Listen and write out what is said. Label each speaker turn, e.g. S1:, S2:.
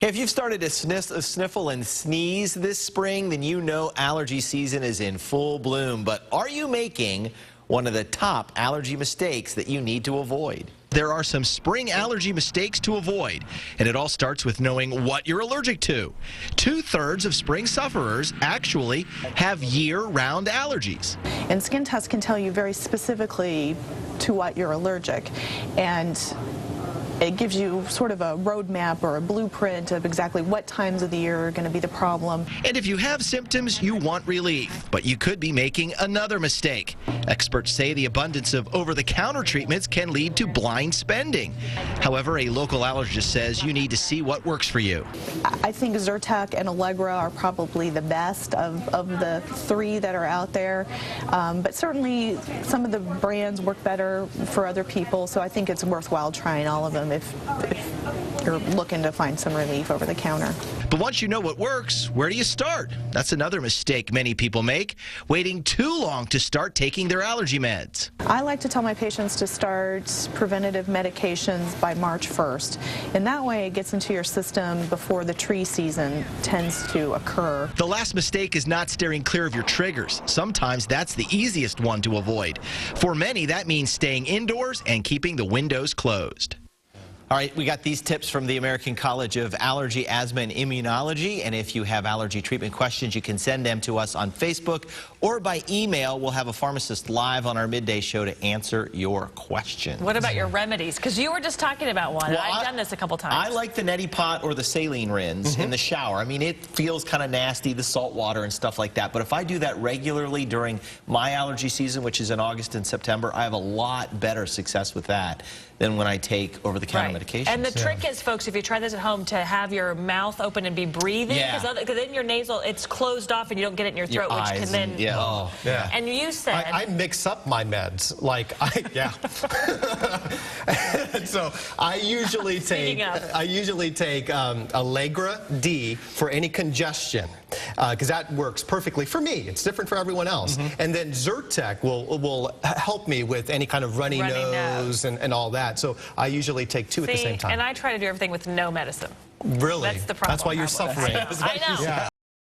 S1: If you've started to sniffle and sneeze this spring, then you know allergy season is in full bloom. But are you making one of the top allergy mistakes that you need to avoid? There are some spring allergy mistakes to avoid, and it all starts with knowing what you're allergic to. 2/3 of spring sufferers actually have year-round allergies.
S2: And skin tests can tell you very specifically to what you're allergic. And it gives you sort of a roadmap or a blueprint of exactly what times of the year are going to be the problem.
S1: And if you have symptoms, you want relief, but you could be making another mistake. Experts say the abundance of over-the-counter treatments can lead to blind spending. However, a local allergist says you need to see what works for you.
S2: I think Zyrtec and Allegra are probably the best of the three that are out there. But certainly some of the brands work better for other people, so I think it's worthwhile trying all of them if you're looking to find some relief over the counter.
S1: But once you know what works, where do you start? That's another mistake many people make, waiting too long to start taking their allergy meds.
S2: I like to tell my patients to start preventative medications by March 1st. And that way it gets into your system before the tree season tends to occur.
S1: The last mistake is not steering clear of your triggers. Sometimes that's the easiest one to avoid. For many, that means staying indoors and keeping the windows closed. All right, we got these tips from the American College of Allergy, Asthma, and Immunology. And if you have allergy treatment questions, you can send them to us on Facebook or by email. We'll have a pharmacist live on our midday show to answer your questions.
S3: What about your remedies? Because you were just talking about one.
S1: Well,
S3: I've done this a couple times.
S1: I like the neti pot or the saline rinse in the shower. I mean, it feels kind of nasty, the salt water and stuff like that. But if I do that regularly during my allergy season, which is in August and September, I have a lot better success with that than when I take over-the-counter medications.
S3: And the trick is, folks, if you try this at home, to have your mouth open and be breathing, because then your nasal, it's closed off and you don't get it in your throat, which can then... And you said...
S4: I mix up my meds. Like, so I usually take Allegra D for any congestion, because that works perfectly for me. It's different for everyone else. And then Zyrtec will help me with any kind of runny nose and all that. So I usually take two at the same time.
S3: And I try to do everything with no medicine.
S4: Really?
S3: That's the problem.
S4: That's why you're suffering.
S3: I know.